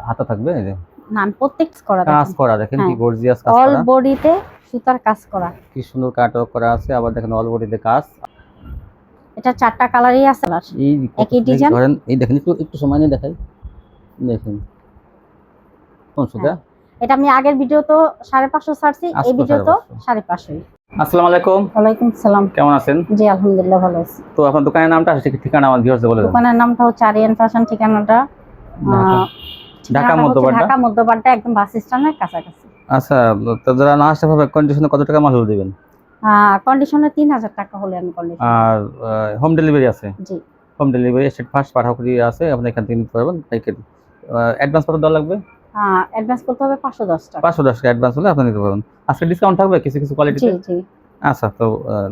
হাতা থাকবে এই যে না আমি প্রত্যেক কাজ করা দেখেন কি গর্জিয়াস কাজ করা, অল বডিতে সুতার কাজ করা, কি সুন্দর কাটওয়ার্ক করা আছে। আবার দেখেন অল বডিতে কাজ। এটা চারটা কালারই আছে, এই একই ডিজাইন। ধরেন এই দেখেন একটু সময় নিয়ে দেখাই, দেখেন কোন সুতা। এটা আমি আগের ভিডিও তো 550 ছাড়ছি, এই ভিডিও তো 550। আসসালামু আলাইকুম। ওয়ালাইকুম সালাম। কেমন আছেন? জি আলহামদুলিল্লাহ ভালো আছি। তো আপনার দোকানের নামটা আছে, ঠিকানা আমার ভিউয়ার্সদের বলে দেন। দোকানের নামটা হচ্ছে আরিয়ান ফ্যাশন, ঠিকানাটা ঢাকা মধ্যপাড়া। ঢাকা মধ্যপাড়া একদম বাস স্ট্যান্ডের কাছাকাছি। আচ্ছা, তো যারা না আসতে পারবে কন্ডিশনে কত টাকা মাল হলো দিবেন? কন্ডিশনে 3000 টাকা হলে আমি কন্ডিশন। আর হোম ডেলিভারি আছে? জি হোম ডেলিভারি স্টেট ফার্স্ট পাঠাকুড়ি আছে, আপনি এখান থেকে নিতে পারবেন পাইকারি। অ্যাডভান্স কত দেওয়া লাগবে? অ্যাডভান্স করতে হবে 510 টাকা। 510 টাকা অ্যাডভান্স হলে আপনি নিতে পারবেন। আজকে ডিসকাউন্ট থাকবে কিছু কিছু কোয়ালিটিতে? জি জি। আচ্ছা, তো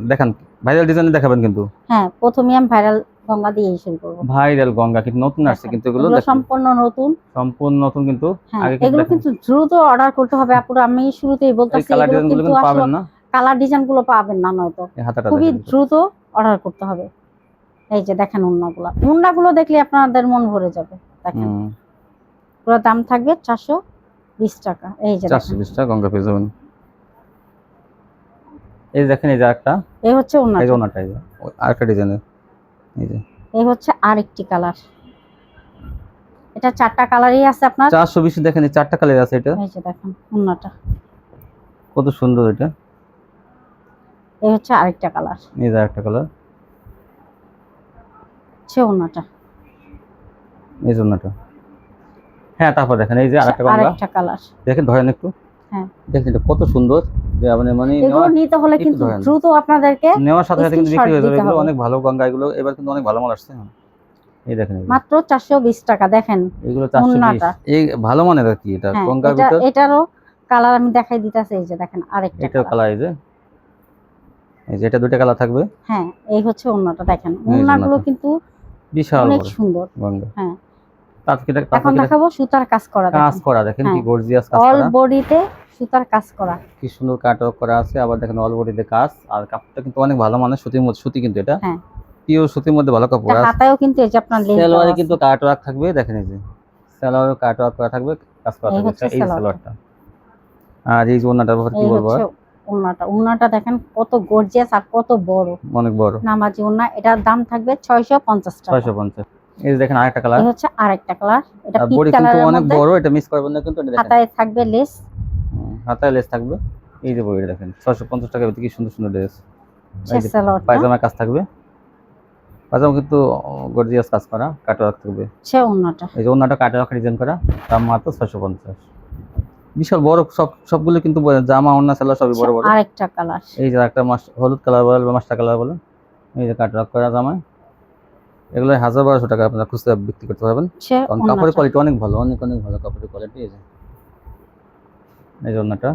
দেখেন ভাইরাল ডিজাইন দেখাবেন কিন্তু। হ্যাঁ, প্রথমে আমি ভাইরাল গঙ্গা দিয়েই শুরু করব। ভাইরাল গঙ্গা কিন্তু নতুন আসছে, কিন্তু এগুলো সম্পূর্ণ নতুন, সম্পূর্ণ নতুন কিন্তু। আগে এগুলো কিন্তু দ্রুত অর্ডার করতে হবে আপুরা, আমি শুরুতেই বলতাছি এগুলো কিন্তু পাবেন না, কালার ডিজাইন গুলো পাবেন না, নয়তো খুবই দ্রুত অর্ডার করতে হবে। এই যে দেখেন ওন্নাগুলো দেখলে আপনাদের মন ভরে যাবে। দেখেন পুরো দাম থাকবে 420 টাকা। এই যে 420 টাকা গঙ্গা পেয়ে যাবেন। এই দেখেন এই যে একটা, এই হচ্ছে ওন্না, এই যে ওন্নাটা, এই যে আরেকটা ডিজাইনের, এই যে এই হচ্ছে আরেকটি কালার। এটা চারটা কালারই আছে আপনার। 420 দেখেন এই চারটা কালার আছে। এটা এই যে দেখেন ওন্নাটা কত সুন্দর। এটা এই হচ্ছে আরেকটা কালার, এই যে আরেকটা কালার, হচ্ছে ওন্নাটা, এই জন্যটা। হ্যাঁ, তারপর দেখেন এই যে আরেকটা কালার দেখেন, ধরেন একটু। হ্যাঁ দেখেন এটা কত সুন্দর। যে মানে এগুলো নিতে হলে কিন্তু দ্রুত আপনাদেরকে নেওয়ার সাথে সাথে কিন্তু বিক্রি হয়ে যাবে। এগুলো অনেক ভালো গঙ্গা, এগুলো এবার কিন্তু অনেক ভালো মাল আসছে। এই দেখেন মাত্র 420 টাকা। দেখেন এগুলো 420, এই ভালো মানের আর কি। এটা গঙ্গার ভিতর, এটারও কালার আমি দেখাই দিতেছি। এই যে দেখেন আরেকটা, এটার কালার এই যে এটা দুটো কালার থাকবে। হ্যাঁ, এই হচ্ছে ওন্নাটা। দেখেন ওন্নাগুলো কিন্তু বিশাল অনেক সুন্দর। গঙ্গা। হ্যাঁ, এখন দেখাবো সুতার কাজ করা। দেখেন কি গর্জিয়াস কাজ করা, অল বডিতে সুতার কাজ করা, কি সুন্দর কাটওয়ার্ক করা আছে। আবার দেখেন অল বডিতে কাজ। আর কাপড়টা কিন্তু অনেক ভালো মানের সুতি কিন্তু এটা পিওর সুতির মধ্যে ভালো কাপড় আছে। হাতায়ও কিন্তু এই যে আপনার লেস সালোয়ারে কিন্তু কাটওয়ার্ক থাকবে। দেখেন এই যে সালোয়ারে কাটওয়ার্ক করা থাকবে, কাজ করা থাকবে। এই সালোয়ারটা আর এই ওন্নাটার ব্যাপারে কি বলবো? ওন্নাটা দেখেন কত গর্জিয়াস আর কত বড়, অনেক বড় নামাজি ওন্না। এটার দাম থাকবে 650 টাকা। 650। এই যে দেখেন আরেকটা কালার, এই হচ্ছে আরেকটা কালার। এটা পিঙ্ক বডি কালার, কিন্তু অনেক বড়, এটা মিস করবেন না কিন্তু। হাতায় থাকবে লেস, হাতায় লেস থাকবে। এই যে বডি দেখেন 650 টাকা। কি সুন্দর সুন্দর ড্রেস। পায়জামা কাজ থাকবে, পায়জামা কিন্তু গর্জিয়াস কাজ করা, কাটওয়ার্ক থাকবে। ওন্নাটা, এই যে ওন্নাটা কাটওয়ার্ক ডিজাইন করা, দাম মাত্র 650। বিশাল বড় সবগুলো কিন্তু জামা ওন্না সালোয়ার সবই বড় বড়। আরেকটা কালার, এই যে একটা হলুদ কালার বলে বা মাস্টার কালার বলে, এই যে কাটওয়ার্ক করা জামা। এগুলো 1000-1200 টাকা আপনারা খুচরা বিক্রি করতে পারবেন, কারণ কাপড়ের কোয়ালিটি অনেক ভালো, অনেক অনেক ভালো কাপড়ের কোয়ালিটি। এই যে ওন্নাটা,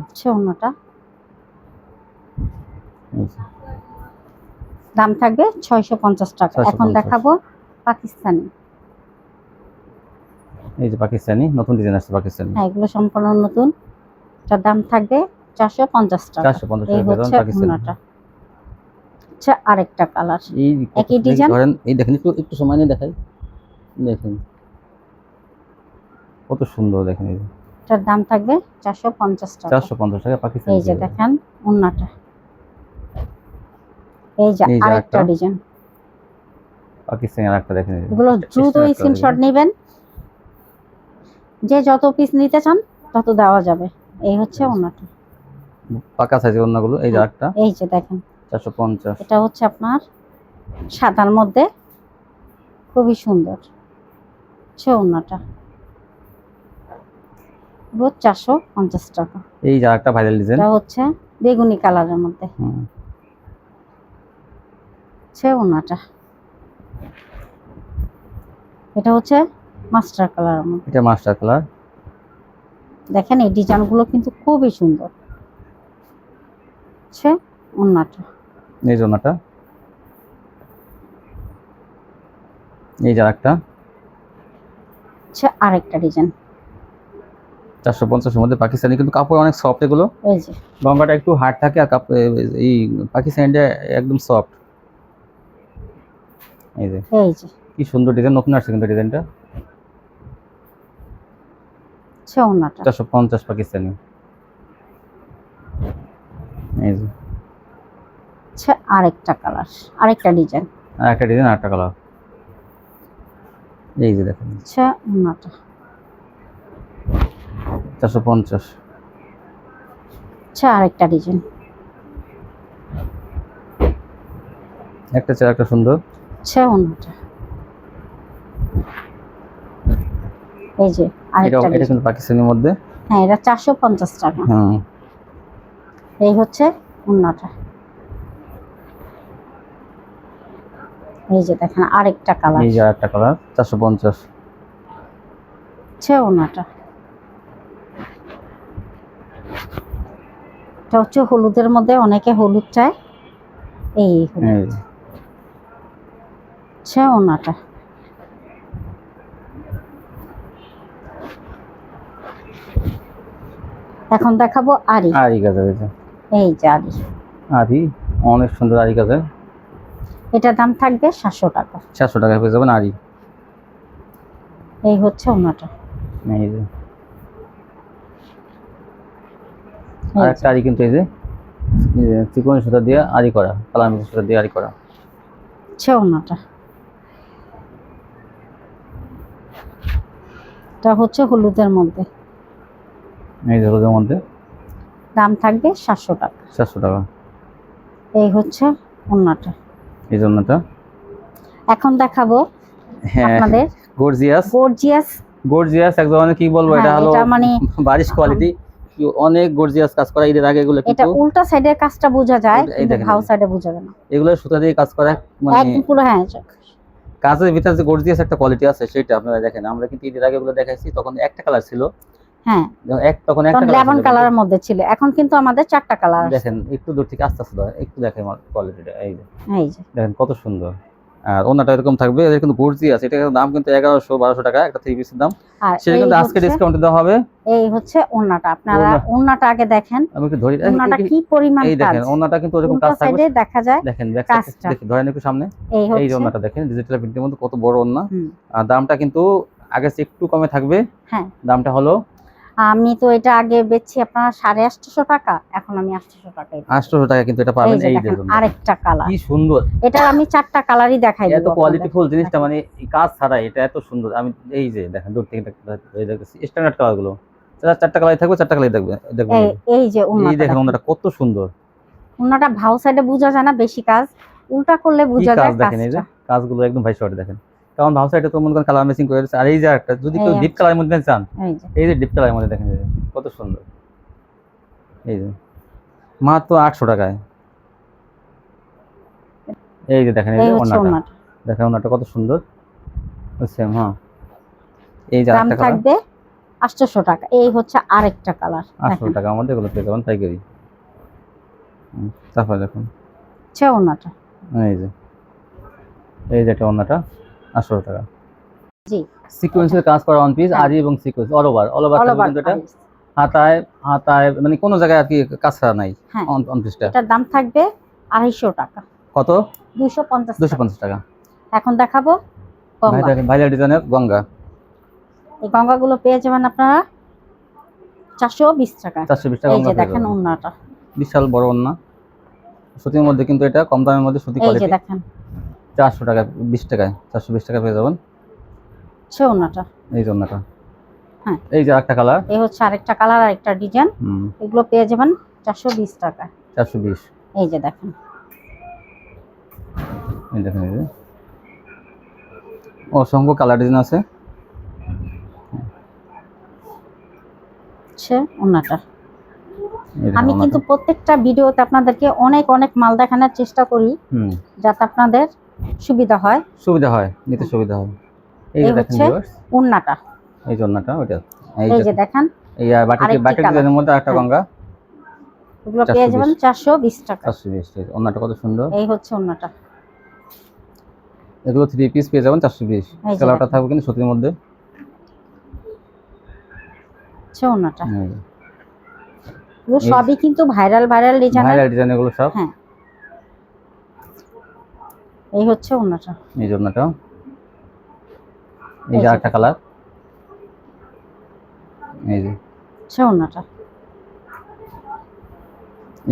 দাম থাকবে 650 টাকা। এখন দেখাবো পাকিস্তানি। এই যে পাকিস্তানি নতুন ডিজাইন আসছে পাকিস্তানি। হ্যাঁ, এগুলো সম্পূর্ণ নতুন। এটার দাম থাকবে 450 টাকা। 450 টাকা বেতন পাকিস্তানি। আচ্ছা, আরেকটা কালার, একই ডিজাইন। ধরেন এই দেখেন একটু সময় নিয়ে দেখাই, দেখেন কত সুন্দর। দেখেন এই এটার দাম থাকবে 450 টাকা। 450 টাকা পাকিস্তানি। এই যে দেখেন ওন্নাটা, এই যে আরেকটা ডিজাইন পাকিস্তানি। আরেকটা দেখেন, এগুলো দ্রুত স্ক্রিনশট নেবেন, যে যত পিস নিতে চান তত দেওয়া যাবে। এই হচ্ছে ওন্নাটা, পাকা সাইজের ওন্নাগুলো। এই যে আরেকটা, এই যে দেখেন 450। এটা হচ্ছে আপনার সাদার মধ্যে, খুবই সুন্দর ওন্নাটা, 450 টাকা। এই যে আরেকটা ভাইরাল ডিজাইন, এটা হচ্ছে বেগুনি কালারের মধ্যে ওন্নাটা। এটা হচ্ছে মাস্টার কালারের মধ্যে, এটা মাস্টার কালার। দেখেন এই ডিজাইনগুলো কিন্তু খুবই সুন্দর ওন্নাটা। এই যে ওন্নাটা, এই যে আরেকটা ডিজাইন 450 এর মধ্যে পাকিস্তানি, কিন্তু কাপড় অনেক সফট। এগুলো এই যে গঙ্গাটা একটু হার্ড থাকে, আর এই পাকিস্তানিটা একদম সফট। এই যে কি সুন্দর ডিজাইন, নতুন আসছে কিন্তু ডিজাইনটা। আচ্ছা ওন্নাটা 450 পাকিস্তানি। এই যে আচ্ছা আরেকটা কালার, আরেকটা ডিজাইন, আর একটা ডিজাইন, আরেকটা কালার। এই যে দেখেন আচ্ছা ওন্নাটা 450। আচ্ছা আরেকটা ডিজাইন, একটা চেয়ে একটা সুন্দর। আচ্ছা ওন্নাটা এই যে এটা আরেকটা এটা ডিজাইন। কিন্তু পাকিস্তানির মধ্যে। হ্যাঁ এটা 450 টাকা। হুম। এই হচ্ছে ওন্নাটা। এই যে দেখেন আরেকটা কালার, এই যে আরেকটা কালার 450। আচ্ছা ওন্নাটা এটা হচ্ছে হলুদের মধ্যে, অনেকে হলুদ চায়, এই হলুদ। আচ্ছা ওন্নাটা এখন দেখাবো আরি। আরি কাজের এই যে এই যে আরি, আরি অনেক সুন্দর আরি কাজের। এটার দাম থাকবে 700 টাকা। 700 টাকায় পেয়ে যাবেন আরি। এই হচ্ছে ওন্নাটা। এই যে আরেকটা আরি কিন্তু এই যে চিকন সুতা দিয়ে আরি করা, কালার মিক্স সুতা দিয়ে আরি করা। আচ্ছা ওন্নাটা এটা হচ্ছে হলুদের মধ্যে, এই যে হলুদের মধ্যে দাম থাকবে 700 টাকা। 700 টাকা। এই হচ্ছে ওন্নাটা। এই জন্যটা এখন দেখাবো হ্যাঁ আপনাদের গর্জিয়াস। গর্জিয়াস। গর্জিয়াস এক ধরনের কি বলবো, এটা হলো এটা মানে বারিশ কোয়ালিটি, অনেক গর্জিয়াস কাজ করা। এর আগে এগুলো এটা কিন্তু উল্টা সাইডের কাজটা বোঝা যায়, এই কিন্তু দেখেন ভাও সাইডে বোঝা যায় না। এগুলো সুতা দিয়ে কাজ করা, মানে একদম পুরো হ্যাঁ কাজের ভিতরে যে গর্জিয়াস একটা কোয়ালিটি আছে সেটা আপনারা দেখেন। আমরা কিন্তু এর আগে এগুলো দেখাইছি, তখন একটা কালার ছিল। হ্যাঁ তখন একটা তখন কালার লেমন ছিল, কালারের মধ্যে ছিল, এখন কিন্তু আমাদের 4টা কালার আছে। দেখেন একটু দূর থেকে আস্তে আস্তে একটু দেখেন কোয়ালিটিটা। এই যে এই যে দেখেন কত সুন্দর। আর ওনাটা এরকম থাকবে, এটা কিন্তু গর্জিয়াস। এটা দাম কিন্তু 1100-1200 টাকা একটা 3 পিসের দাম। আর সেটা কিন্তু আজকে ডিসকাউন্টে দেওয়া হবে। এই হচ্ছে ওন্নাটা, আপনারা ওন্নাটা আগে দেখেন। আমি একটু ধরি, ওন্নাটা কি পরিমাণ কাজ, এই দেখেন ওনাটা কিন্তু ওরকম উল্টা কাজ থাকবে, সাইডে দেখা যায়। দেখেন ব্যাক সাইড দেখি ধরেন একটু সামনে। এই যে ওনাটা দেখেন ডিজিটাল প্রিন্টের মধ্যে কত বড় ওন্না। আর দামটা কিন্তু আগে চেয়ে একটু কমে থাকবে। হ্যাঁ দামটা হলো, আমি তো এটা আগে বেচছি আপনার 850 টাকা, এখন আমি 800 টাকা। 800 টাকা কিন্তু এটা পাবেন। এই যে আরেকটা কালার, কি সুন্দর। এটা আমি 4টা কালারই দেখাই দিব। এত কোয়ালিটিফুল জিনিসটা, মানে কাজ ছাড়াই এটা এত সুন্দর। আমি এই যে দেখেন দূর থেকে দেখতেছি স্ট্যান্ডার্ড কালার গুলো, 4টা কালারই থাকবে, 4টা কালারই থাকবে। দেখবেন এই যে এই দেখেন ওনাটা কত সুন্দর। ওনাটা ভাও সাইডে বোঝা যায় না, বেশি কাজ উল্টা করলে বোঝা যায়। দেখেন এই যে কাজগুলো একদম ভাই শর্ট দেখেন, কারণ ভাও সাইডে তো মনে করেন কালার ম্যাচিং করে দিচ্ছে। আর এই যে একটা যদি কেউ ডিপ কালারের মধ্যে চান, এই যে ডিপ কালারের মধ্যে দেখেন কত সুন্দর। এই যে মাত্র 800 টাকায়। এই যে দেখেন এই যে ওনাটা, দেখেন ওনাটা কত সুন্দর। সেম হ্যাঁ। এই যে দাম থাকবে 800 টাকা। এই হচ্ছে আরেকটা কালার, 800 টাকা আমাদের এগুলো পেয়ে যাবেন পাইকারি। তারপর দেখুন আচ্ছা ওনাটা, এই যে এটা ওনাটা 800 টাকা। জি সিকোয়েন্সের কাজ করা ওয়ান পিস, আরি এবং সিকোয়েন্স অল ওভার কিন্তু এটা হাতায় হাতায় মানে কোনো জায়গায় আর কি কাজ করা নাই ওয়ান পিসটা। এটার দাম থাকবে 250 টাকা। কত? 250 টাকা। এখন দেখাবো ভাই দেখেন ভাইরাল ডিজাইনের গঙ্গা। এই গঙ্গাগুলো পেয়ে যাবেন আপনারা 420 টাকা। 420 টাকা। এই যে দেখেন ওন্নাটা বিশাল বড় ওন্না, সুতির মধ্যে, কিন্তু এটা কম দামের মধ্যে সুতি কোয়ালিটি। এই যে দেখেন 400 টাকা 20 টাকায় 420 টাকা পেয়ে যাবেন সে ওন্নাটা। এই যে ওন্নাটা। হ্যাঁ এই যে আরেকটা কালার, এই হচ্ছে আরেকটা কালার, আরেকটা ডিজাইন। এগুলো পেয়ে যাবেন 420 টাকা। 420। এই যে দেখেন, এই দেখেন এই যে অসংখ্য কালার ডিজাইন আছে। সে ওন্নাটা। আমি কিন্তু প্রত্যেকটা ভিডিওতে আপনাদেরকে অনেক অনেক মাল দেখানোর চেষ্টা করি, যাতে আপনাদের সুবিধা হয় নিতে সুবিধা হয়। এই যে দেখেন ভিউয়ার্স ওন্নাটা, এই যে ওন্নাটা ওটা। এই যে দেখেন এই বাটিক ডিজাইনের মধ্যে একটা গঙ্গা, এগুলো পেয়ে যাবেন 420 টাকা। 420। ওন্নাটা কত সুন্দর। এই হচ্ছে ওন্নাটা। এগুলো 3 পিস পেয়ে যাবেন 420। কালারটা থাকবে কিন্তু সুতির মধ্যে। আচ্ছা ওন্নাটা এগুলো সবই কিন্তু ভাইরাল ডিজাইন এগুলো সব। হ্যাঁ এই হচ্ছে ওন্নাটা। এই যে ওন্নাটা, এই যে আরেকটা কালার, এই যে সে ওন্নাটা।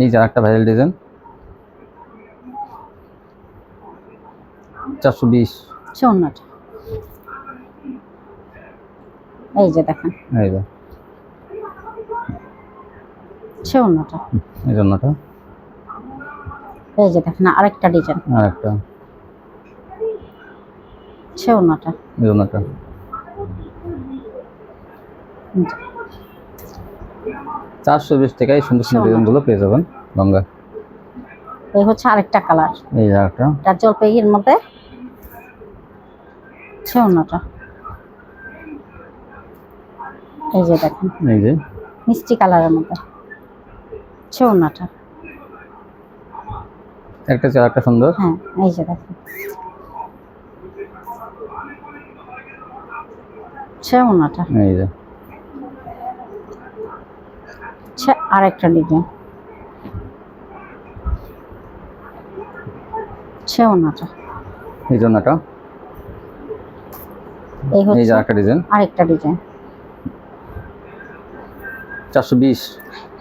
এই যে আরেকটা ভাইরাল ডিজাইন 420। সে ওন্নাটা। এই যে দেখেন এই যে সে ওন্নাটা। এই জন্যটা এই যে দেখেন আরেকটা ডিজাইন, আরেকটা সে ওন্নাটা। এই জন্যটা 420 টাকায় সুন্দর সুন্দর ডিজাইনগুলো পেয়ে যাবেন গঙ্গা। এই হচ্ছে আরেকটা কালার, এই যে আরেকটা এটা জলপাইয়ের মধ্যে, সে ওন্নাটা। এই যে দেখেন এই যে মিষ্টি কালারের মধ্যে, সে ওন্নাটা। একটা চেয়ে একটা সুন্দর। হ্যাঁ এই যে দেখেন সে ওন্নাটা। এই যে সে আরেকটা ডিজাইন, সে ওন্নাটা। এই জন্যটা এই এই যে হচ্ছে আরেকটা ডিজাইন আরেকটা ডিজাইন, 420।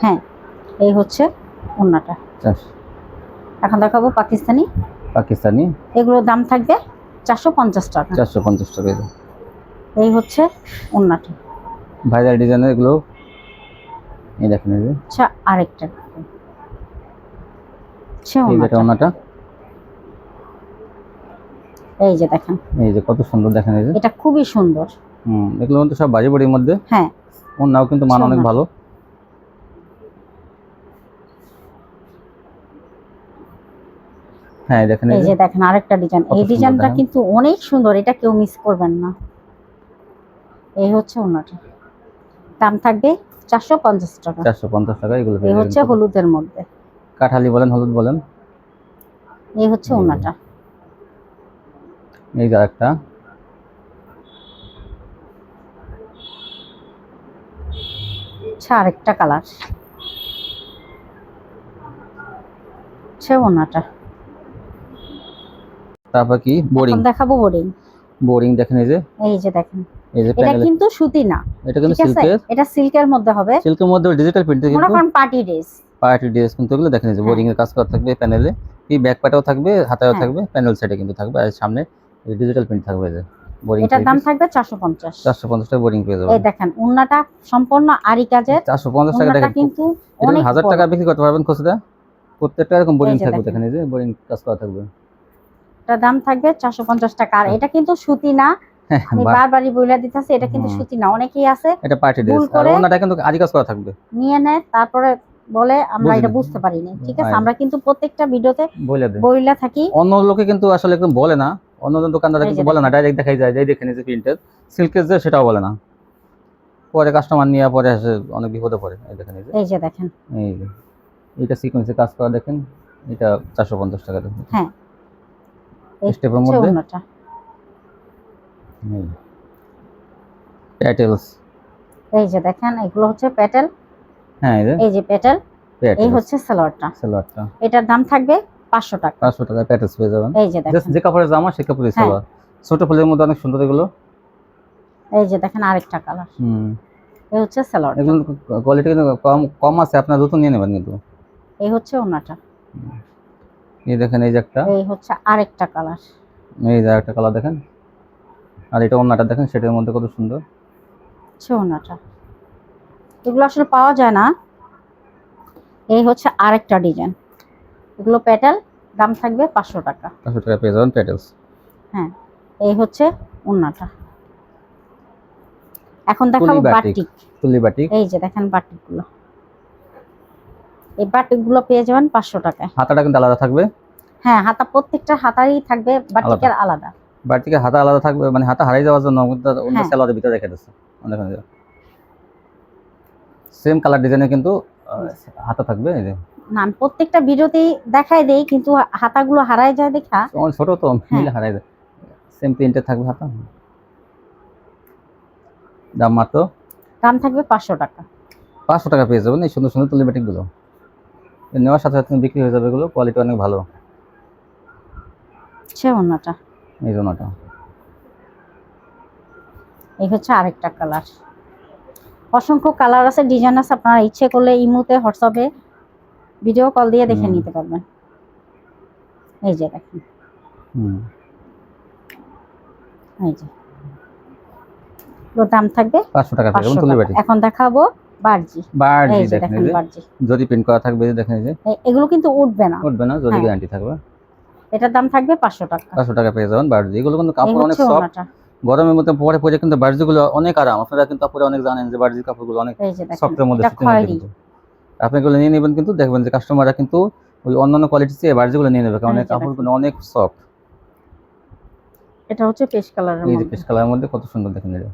হ্যাঁ এই হচ্ছে ওন্নাটা। এখন দেখাবো পাকিস্তানি। পাকিস্তানি এগুলোর দাম থাকবে 450 টাকা। 450 টাকা। এই যে এই হচ্ছে ওন্নাটা। ভাইরাল ডিজাইনের এগুলো এই দেখেন। এই যে আচ্ছা আরেকটা সে এই যেটা ওন্নাটা। ওনাটা এই যে দেখেন এই যে কত সুন্দর দেখেন। এই যে এটা খুবই সুন্দর। এগুলো কিন্তু সব বাড়ি বাড়ির মধ্যে। হ্যাঁ ওনাও কিন্তু মান অনেক ভালো। হ্যাঁ দেখেন এই যে দেখেন আরেকটা ডিজাইন, এই ডিজাইনটা কিন্তু অনেক সুন্দর, এটা কেউ মিস করবেন না। এই হচ্ছে ওন্নাটা, দাম থাকবে 450 টাকা। 450 টাকা এগুলো। এই হচ্ছে হলুদের মধ্যে, কাঠালি বলেন হলুদ বলেন। এই হচ্ছে ওন্নাটা। এই যে একটা আচ্ছা আরেকটা কালার, সে ওন্নাটা। তারপর কি বোরিং। এখন দেখাবো বোরিং। বোরিং দেখেন। এই যে দেখেন এই যে এটা কিন্তু সুতি না, এটা কিন্তু ঠিক আছে, সিল্কের। এটা সিল্কের মধ্যে হবে, সিল্কের মধ্যে ডিজিটাল প্রিন্ট কিন্তু মনে করেন পার্টি ড্রেস। পার্টি ড্রেস কিন্তু এগুলো দেখেন। এই যে বোরিং এর কাজ করা থাকবে প্যানেলে, এই ব্যাক পাটাও থাকবে, হাতাও থাকবে, প্যানেল সাইডে কিন্তু থাকবে, আর সামনে ডিজিটাল প্রিন্ট থাকবে। এই যে বোরিং, এটার দাম থাকবে 450। 450 টাকা বোরিং পেয়ে যাবেন। এই দেখেন ওন্নাটা সম্পূর্ণ আরি কাজের। 450 টাকা দেখেন কিন্তু অনেক 1000 টাকা বিক্রি করতে পারবেন খুচরা। প্রত্যেকটা এরকম বোরিং এই যে থাকবে দেখেন। দেখেন। এই যে বোরিং কাজ করা থাকবে। এটার দাম থাকবে 450 টাকা। আর এটা কিন্তু সুতি না, আমি বারবারই বইলা দিতেছি, এটা কিন্তু সুতি না। অনেকেই আছে এটা পার্টি ড্রেস, আর ওন্নাটা কিন্তু আরি কাজ করা থাকবে, নিয়ে নেয় তারপরে বলে আমরা এটা বুঝতে পারিনি। ঠিক আছে, আমরা কিন্তু প্রত্যেকটা ভিডিওতে বইলা থাকি। অন্য লোকে কিন্তু আসলে একদম বলে না, অন্য দোকানদাররা কিন্তু বলে না, ডাইরেক্ট দেখাই যায়, যাই দেখেন এই যে প্রিন্টের সিল্কের যে সেটাও বলে না, পরে কাস্টমার নিয়ে পরে এসে অনেক বিপদে পড়ে। এই দেখেন। এই যে দেখেন এই যে এটা সিকোয়েন্সে কাজ করা দেখেন, এটা 450 টাকা দেখেন। হ্যাঁ এই স্টেপের মধ্যে ওন্নাটা। প্যাটেলস। এই যে দেখেন এগুলো হচ্ছে প্যাটেল। হ্যাঁ এই যে প্যাটেল। এই হচ্ছে সালোয়ারটা। সালোয়ারটা এটার দাম থাকবে 500 টাকা। 500 টাকা প্যাটেলস পেয়ে যাবেন। এই যে দেখেন যে কাপড়ের জামা সে কাপড়ের সালোয়ার, ছোট ফুলের মধ্যে অনেক সুন্দর এগুলো। এই যে দেখেন আরেকটা কালার, এই হচ্ছে সালোয়ার। এগুলো কোয়ালিটি কিন্তু কম আছে, আপনারা দ্রুত নিয়ে নেবেন কিন্তু। এই হচ্ছে ওন্নাটা। এই দেখেন এই যে একটা, এই হচ্ছে আরেকটা কালার, এই যে আরেকটা কালার দেখেন। আর এটা ওন্নাটা দেখেন, সেটার মধ্যে কত সুন্দর ওন্নাটা। এগুলো আসলে পাওয়া যায় না। এই হচ্ছে আরেকটা ডিজাইন, এগুলো প্যাটেল, দাম থাকবে 500 টাকা। 500 টাকা পেয়ে যাবেন প্যাটেলস। হ্যাঁ এই হচ্ছে ওন্নাটা। এখন দেখাবো বাটিক। তুলি বাটিক। এই যে দেখেন বাটিকগুলো, এই বাটিকগুলো পেয়ে যাবেন 500 টাকায়। হাতাটা কিন্তু আলাদা থাকবে। হ্যাঁ হাতা প্রত্যেকটা হাতারই থাকবে বাটিকের আলাদা। বাটিকের হাতা আলাদা থাকবে, মানে হাতা হারিয়ে যাওয়ার জন্য অন্য সালোয়ারের ভিতরে রেখে দিচ্ছে। দেখেন সেম কালার ডিজাইনে কিন্তু হাতা থাকবে। এই যে না আমি প্রত্যেকটা ভিডিওতেই দেখাই দেই, কিন্তু হাতাগুলো হারায় যায় দেখা। ছোট তো মিলে হারায় যায়। সেম প্রিন্টে থাকবে হাতা। দাম মাত্র, দাম থাকবে 500 টাকা। 500 টাকা পেয়ে যাবেন এই সুন্দর সুন্দর তুলি বাটিকগুলো। নেওয়ার সাথে সাথে বিক্রি হয়ে যাবে, এগুলো কোয়ালিটি অনেক ভালো। সে ওন্নাটা। এই জন্যটা এই হচ্ছে আরেকটা কালার, অসংখ্য কালার আছে, ডিজাইন আছে, আপনারা ইচ্ছে করলে ইমোতে হোয়াটসঅ্যাপে ভিডিও কল দিয়ে দেখে নিতে পারবেন। এই যে দেখেন, এই যে দাম থাকবে 500 টাকা। এখন দেখাবো বারজি। বারজি এই যে দেখেন, দেখেন বারজি, যদি প্রিন্ট করা থাকবে, দেখেন এই যে এগুলো কিন্তু উঠবে না, যদি গ্যারান্টি থাকবে। এটার দাম থাকবে 500 টাকা। 500 টাকা পেয়ে যাবেন বারজি। এগুলো কিন্তু কাপড় অনেক সফট, গরমের মধ্যে পরে পরে কিন্তু বারজিগুলো অনেক আরাম। আপনারা কিন্তু কাপড়ে অনেক জানেন যে বারজি কাপড়গুলো অনেক সফটের মধ্যে, আপনি এগুলো নিয়ে নেবেন, কিন্তু দেখবেন যে কাস্টমাররা কিন্তু ওই অন্যান্য কোয়ালিটির চেয়ে বারজিগুলো নিয়ে নেবে, কারণ কাপড়গুলো অনেক সফট। এটা হচ্ছে পেস্ট কালারের মধ্যে, এই যে পেস্ট কালারের মধ্যে কত সুন্দর দেখেন। এটা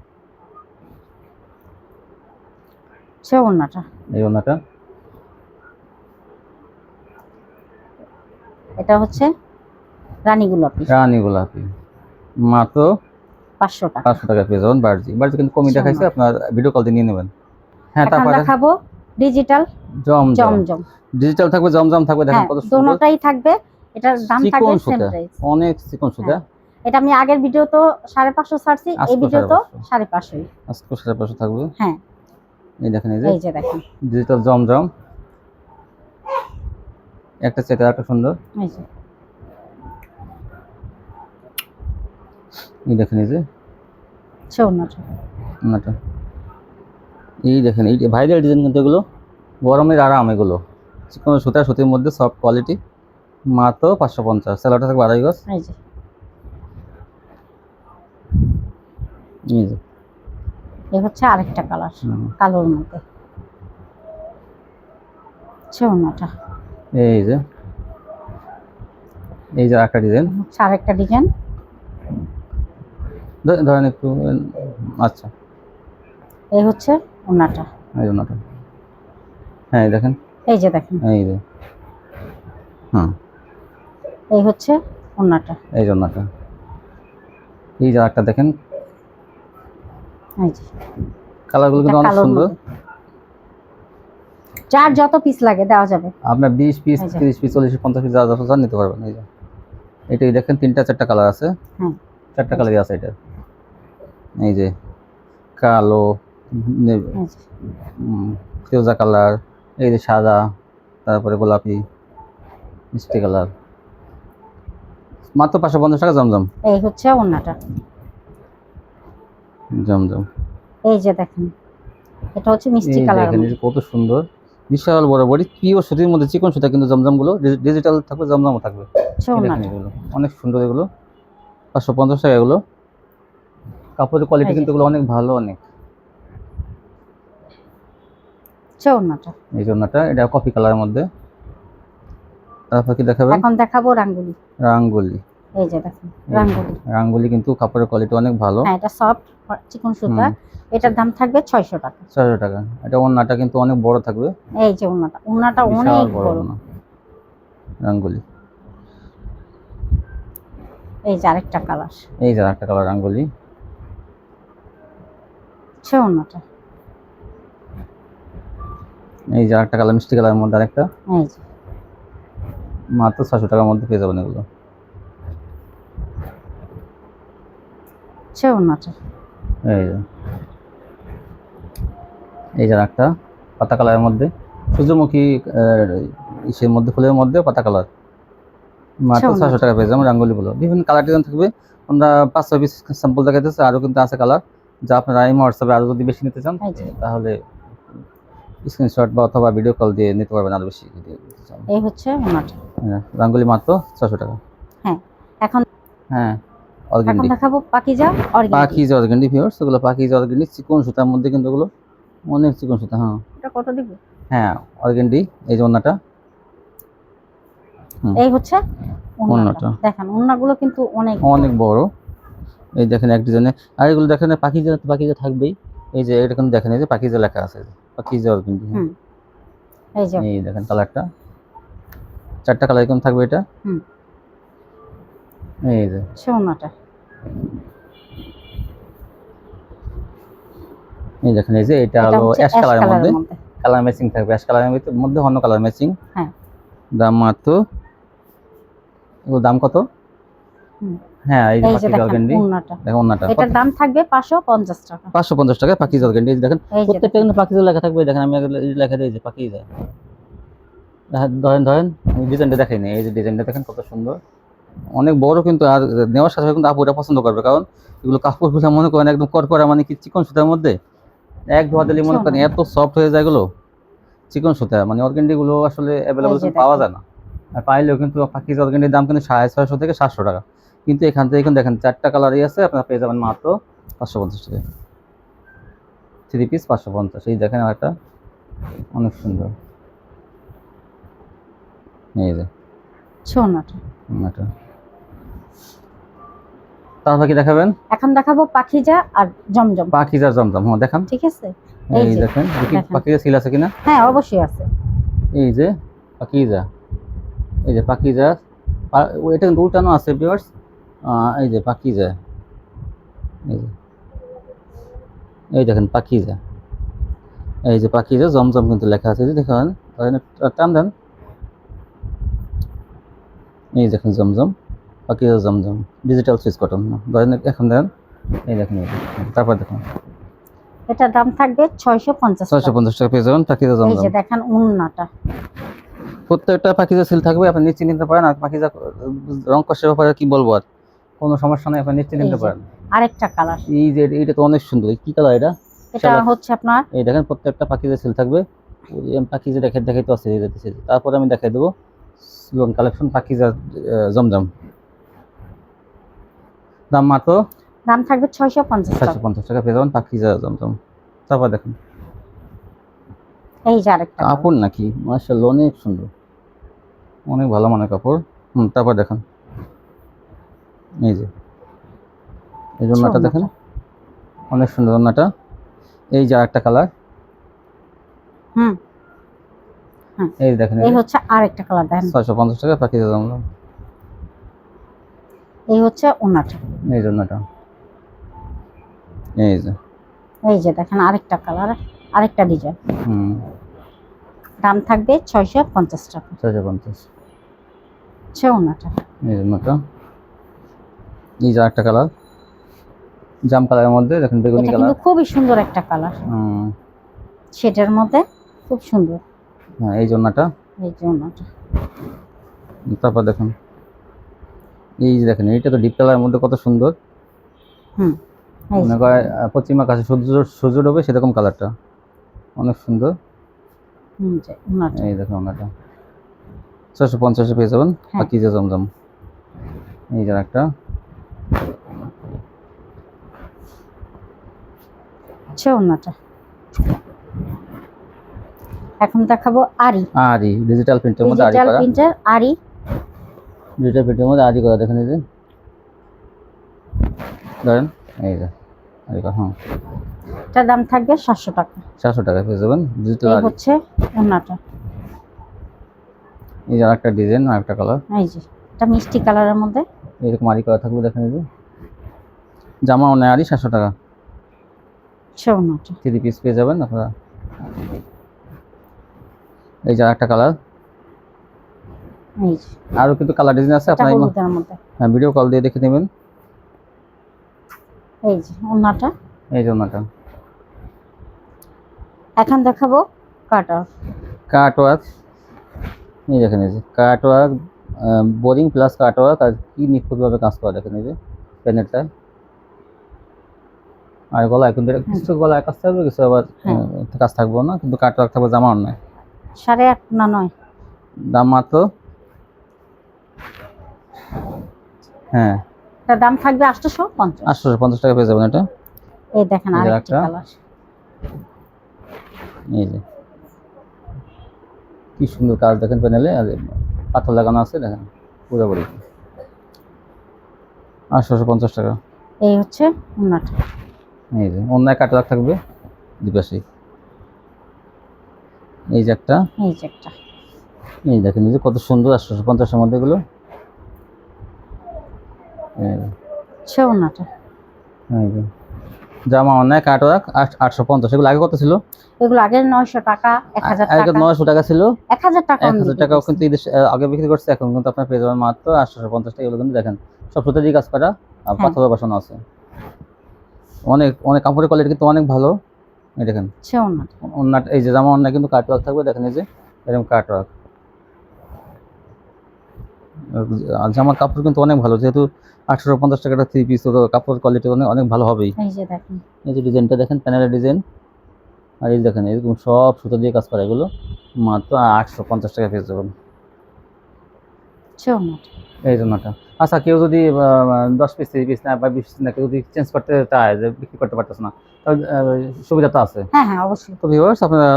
ওন্নাটা, এই ওন্নাটা, এটা হচ্ছে রানী গোলাপি। মাত্র 500 টাকা। 500 টাকা পেয়ে যাবেন বারজি। বারজি কিন্তু কমই দেখাইছে, আপনার ভিডিও কল দিয়ে নিয়ে নেবেন। হ্যাঁ, তারপর দেখাবো ডিজিটাল জমজম। ডিজিটাল থাকবে, জমজম থাকবে, দেখেন কত সুন্দর। দুটোটাই থাকবে। এটার দাম থাকবে সেম প্রাইস, অনেক চিকন সুতা। এটা আমি আগের ভিডিও তো 550 ছাড়ছি, এই ভিডিও তো 550, আজকে 550 থাকবে। হ্যাঁ, এই দেখেন, এই যে দেখেন ডিজিটাল জমজম, একটা সেটা একটা সুন্দর। এই যে এই দেখেন, এই যে ওন্নাটা, এই দেখেন, এই ভাইরাল ডিজাইন কিন্তু এগুলো গরমের আরাম। এগুলো চিকন সুতা, সুতির মধ্যে সফট কোয়ালিটি, মাত্র 550। সেলাটা থাকবে 2.5 গজ। এই যে এই হচ্ছে আরেকটা কালার, কালোর মধ্যে ওন্নাটা। এই যে আরেকটা ডিজাইন, আরেকটা ডিজাইন ধরেন একটু। আচ্ছা, এই হচ্ছে ওন্নাটা, এই ওন্নাটা। হ্যাঁ, দেখেন, এই যে দেখেন, এই যে এই হচ্ছে ওন্নাটা, এই ওন্নাটা। এই যে আরেকটা দেখেন, এই যে কালারগুলো কিন্তু অনেক সুন্দর। যার যত পিস লাগে দেওয়া যাবে, আপনার 20 পিস, 30 পিস, 40 পিস, 50 পিস যা যত চান নিতে পারবেন। এই যে এটাই দেখেন, 3-4টা কালার আছে। হ্যাঁ, 4টা কালারই আছে এটা। এই যে কালো, ফিরোজা কালার, এই যে সাদা, তারপরে গোলাপি, মিষ্টি কালার, মাত্র 550 টাকা জমজম। এই হচ্ছে ওন্নাটা, জমজম। এই যে দেখেন, এটা হচ্ছে মিষ্টি কালার, কত সুন্দর, বিশাল বড় বড়ি, পিওর সুতির মধ্যে চিকন সুতা, কিন্তু জমজম গুলো ডিজিটাল থাকবে, জমজমও থাকবে। অনেক সুন্দর এগুলো, 550 টাকা এগুলো। কাপড়ের কোয়ালিটি কিন্তু এগুলো অনেক ভালো, অনেক। ওন্নাটা, এই ওন্নাটা, এটা কফি কালারের মধ্যে। তারপর কি দেখাবেন? এখন দেখাবো রাঙ্গুলি। এই যে দেখেন রাঙ্গুলি কিন্তু কাপড়ের কোয়ালিটি অনেক ভালো। হ্যাঁ, এটা সফট চিকন সুতা। এটার দাম থাকবে 600 টাকা। 600 টাকা। এটা ওন্নাটা কিন্তু অনেক বড় থাকবে। এই যে ওন্নাটা অনেক বড়। রাঙ্গুলি, এই যে আরেকটা কালার, রাঙ্গুলি। ওন্নাটা, এই যে আরেকটা কালার, মিষ্টি কালারের মধ্যে আরেকটা। এই যে মাত্র 600 টাকার মধ্যে পেয়ে যাবেন এগুলো। ওন্নাটা, এই যে আরেকটা পাতা কালারের মধ্যে, সূর্যমুখী ইসের মধ্যে, ফুলের মধ্যে পাতা কালার, মাত্র 600 টাকা পেয়ে যাবেন রাঙ্গুলিগুলো। বিভিন্ন কালার ডিজাইন থাকবে। আমরা 5-6 পিস স্যাম্পল দেখাইতেছি, আরও কিন্তু আছে কালার, যা আপনারা হোয়াটসঅ্যাপে আরও যদি বেশি নিতে চান তাহলে স্ক্রিনশট বা অথবা ভিডিও কল দিয়ে নিতে পারবেন আরো বেশি যদি চান। এই হচ্ছে ওন্নাটা, রাঙ্গুলি মাত্র 600 টাকা। হ্যাঁ, এখন অর্গানডি দেখাবো পাকিজা অর্গানডি ভিউয়ার্স, এগুলো পাকিজা অর্গানডি চিকন সুতার মধ্যে, কিন্তু এগুলো অনেক চিকন সুতা। এটা কত দিব? অর্গানডি। এই যে ওন্নাটা, এই হচ্ছে ওন্নাটা। দেখেন ওন্নাগুলো কিন্তু অনেক বড়। এই দেখেন এক ডিজাইনে, আর এগুলো দেখেন পাকিজা থাকবেই। এই যে এটা কিন্তু দেখেন, এই যে পাকিজা লেখা আছে, পাকিজা অর্গানডি। এই দেখেন কালারটা, 4টা কালার কিন্তু থাকবে এটা। এই যে ওন্নাটা, এই দেখেন, এই যে এটা হলো অ্যাশ কালারের মধ্যে, কালার ম্যাচিং থাকবে, অ্যাশ কালারের মধ্যে অন্য কালার ম্যাচিং। দাম মাত্র, এগুলো দাম কত? হ্যাঁ এই যে এই যে পাখি দেখেন জলকেন্ডি, উন্নাটা, দেখেন ওন্নাটা এটার দাম থাকবে 550 টাকা। 550 টাকায় পাখি জলকেন্ডি। এই যে দেখেন এই যে প্রত্যেকটা কিন্তু পাখি লেখা থাকবে, দেখেন আমি এই যে লেখা দিয়েছি পাখি যায়। ধরেন ধরেন আমি ডিজাইনটা দেখাই নাই, এই যে ডিজাইনটা দেখেন কত সুন্দর, অনেক বড় কিন্তু। আর নেওয়ার সাথে সাথে কিন্তু আপুরা পছন্দ করবে, কারণ এগুলো কাপড়গুলো মনে করেন একদম করকরা, মানে কি চিকন সুতার মধ্যে এক ধোয়া দিলে মনে করেন এত সফট হয়ে যায় এগুলো, চিকন সুতা। মানে অর্গেন্ডি গুলো আসলে অ্যাভেলেবল পাওয়া যায় না, আর পাইলেও কিন্তু পাখি অর্গেন্ডির দাম কিন্তু 650 থেকে 700 টাকা। কিন্তু এখান থেকে এখন দেখেন 4টা কালারই আছে, আপনারা পেয়ে যাবেন মাত্র 550 টাকা। 3 পিস 550। এই দেখেন একটা অনেক সুন্দর, এই যে সোনাটা। এটা। তারপর কি দেখাবেন? এখন দেখাবো পাখিজা আর জমজম। পাখিজা জমজম, হ্যাঁ দেখান। ঠিক আছে, এই দেখেন দেখি পাখিজা সিল আছে কিনা। হ্যাঁ অবশ্যই আছে। এই যে পাখিজা, এই যে পাখিজা, এটা কিন্তু উল্টানো আছে ভিউয়ার্স। এই যে পাখিজা, এই যে এই দেখেন পাখিজা, এই যে পাখিজা জমজম কিন্তু লেখা আছে, যে দেখেন টান দেন, এই দেখেন জমজম, পাখিজা জমজম ডিজিটাল সুইচ কটন। ধরেন এখন দেন, এই দেখেন তারপর দেখুন এটার দাম থাকবে 650 টাকা। 650 টাকা পেয়ে যাবেন পাখিজা এই জমজম। যে দেখেন উন্নাটা, প্রত্যেকটা পাখিজা সিল থাকবে, আপনি নিশ্চিন্তে নিতে পারেন। আর পাখিজা রং কষের ব্যাপারে কি বলবো, আর কোনো সমস্যা নাই, আপনি নিশ্চিন্তে নিতে পারেন। আরেকটা কালার, এই যে এটা তো অনেক সুন্দর, কি কালার এটা? এটা হচ্ছে আপনার, এই দেখেন প্রত্যেকটা পাখিজা সিল থাকবে। পাখিজা দেখাইতে আছে, তারপরে আমি দেখাই দেবো লোন কালেকশন পাখিজা জমজম। দাম মাত্র দাম থাকবে 650 টাকা। 650 টাকা পেয়ে যাবেন পাখিজা জমজম। তারপর দেখেন এই যে আরেকটা কাপড় নাকি মাশাআল্লাহ অনেক সুন্দর, অনেক ভালো মানের কাপড়। তারপর দেখেন এই যে এই জন্যটা দেখেন অনেক সুন্দর জন্যটা। এই যে আরেকটা কালার, এই দেখেন এই হচ্ছে আরেকটা কালার, দেখেন 650 টাকা পাখিজা জমজম। এই হচ্ছে ওন্নাটা, এই জন্যটা, এই যে দেখেন আরেকটা কালার, আরেকটা ডিজাইন। দাম থাকবে 650 টাকা। 650 ওন্নাটা, এই জন্যটা। এই যে আরেকটা কালার জাম কালারের মধ্যে, দেখেন বেগুনি এটা কালার, কিন্তু খুবই সুন্দর একটা কালার, সেটার মধ্যে খুব সুন্দর। হ্যাঁ এই জন্যটা, এই যে ওন্নাটা। তারপর দেখুন এই যে দেখেন এইটা তো ডিপ কালারের মধ্যে কত সুন্দর। মনে করে পশ্চিমা কাছে সূর্য ডোবে সেরকম কালারটা, অনেক সুন্দর। এই দেখুন ওনাটা 650 পেয়ে যাবেন পাখিজা জমজম। এই যে একটা ওন্নাটা। এখন দেখাবো আরি, ডিজিটাল প্রিন্টের মধ্যে আরি করা, ডিজিটাল প্রিন্টের মধ্যে আরি করা। দেখেন এই যে ধরেন এই যে আরি করা, হ্যাঁ এটার দাম থাকবে 700 টাকা। 700 টাকা পেয়ে যাবেন ডিজিটাল আরি। হচ্ছে ওন্নাটা। এই যে আরেকটা ডিজাইন, আরেকটা কালার, এই যে এটা মিষ্টি কালারের মধ্যে এরকম আরি করা থাকবে। দেখেন এই যে জামা অনেক আরি 700 টাকা। ওন্নাটা 3 পিস পেয়ে যাবেন আপনারা। এই যে আরেকটা কালার, এই যে আরো কিন্তু কালার ডিজাইন আছে, আপনারা হ্যাঁ ভিডিও কল দিয়ে দেখে নেবেন। এই যে ওন্নাটা, এই যে ওন্নাটা। এখন দেখাবো কাটওয়ার্ক। এই দেখেন এই যে কাটওয়ার্ক, বোরিং প্লাস কাটওয়ার্ক, আর কি নিখুঁতভাবে কাজ করা। দেখেন এই যে প্যানেলটা, আর গলায় কিন্তু কিছু গলায় কাজ থাকবে, কিছু আবার কাজ থাকবো না, কিন্তু কাটওয়ার্ক থাকবে জামা অন্যায়। 8.5 না 9, দাম মাত্র, হ্যাঁ তার দাম থাকবে 850। 850 টাকা পেয়ে যাবেন এটা। এই দেখেন আরেকটা কালার, এই যে কি সুন্দর কাজ দেখেন প্যানেলে, আর পাথর লাগানো আছে দেখেন পুরোপুরি। 850 টাকা। এই হচ্ছে ওন্নাটা। এই যে অন্যায় কাটওয়ার্ক থাকবে দুপাশে। এই যে একটা, এই দেখেন এই যে কত সুন্দর 850 এর মধ্যে এগুলো। ওন্নাটা, এই যে জামা অন্যায় কাটওয়ার্ক 850। এগুলো আগে কত ছিল? এগুলো আগে 900 টাকা, 1000 টাকা। আগে 900 টাকা ছিল, 1000 টাকা 1000 টাকাও কিন্তু আগে বিক্রি করছে। এখন কিন্তু আপনার পেয়ে যাবেন মাত্র 850 টাকা। এগুলো কিন্তু দেখেন সব সুতা দিয়ে কাজ করা আর হ্যাঁ। পাথর বসানো আছে। অনেক অনেক কাপড়ের কোয়ালিটি কিন্তু অনেক ভালো। এই দেখেন সে ওড়না ওন্নাটা, এই যে জামা ওন্না কিন্তু কাট ওয়ার্ক থাকবে, দেখেন এই যে এরকম কাট ওয়ার্ক। আর জামার কাপড় কিন্তু অনেক ভালো, যেহেতু 1850 টাকার 3 পিস, তো কাপড় কোয়ালিটি অনেক অনেক ভালো হবেই। এই যে দেখেন এই যে ডিজাইনটা দেখেন, প্যানেলের ডিজাইন, আর এই দেখেন এরকম সব সুতা দিয়ে কাজ করা, এগুলো মাত্র 850 টাকা পেয়ে যাবেন সে ওড়না এই জন্যটা। আচ্ছা, কেউ যদি 10 পিস 30 পিস না বা 20 পিস না, কেউ যদি চেঞ্জ করতে চায়, যে বিক্রি করতে পারতেছে না, তাহলে সুবিধা তো আছে। হ্যাঁ হ্যাঁ অবশ্যই তো ভিউয়ার্স, আপনারা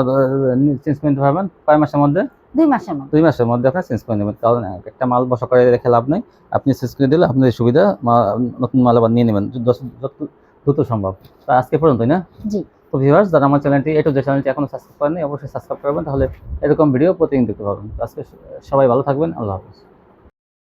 চেঞ্জ করে নিতে পারবেন কয় মাসের মধ্যে? 2 মাসের মধ্যে 2 মাসের মধ্যে আপনারা চেঞ্জ করে নেবেন, কারণ একটা মাল বসা করে রেখে লাভ নেই। আপনি চেঞ্জ করে দিলে আপনাদের সুবিধা, নতুন মাল আবার নিয়ে নেবেন যত দ্রুত সম্ভব। তো আজকে পর্যন্তই না? জি। তো ভিউয়ার্স, যারা আমার চ্যানেলটি যে চ্যানেলটি এখনো সাবস্ক্রাইব করেননি, অবশ্যই সাবস্ক্রাইব করবেন, তাহলে এরকম ভিডিও প্রতিদিন দেখতে পাবেন। তো আজকে সবাই ভালো থাকবেন, আল্লাহ হাফেজ।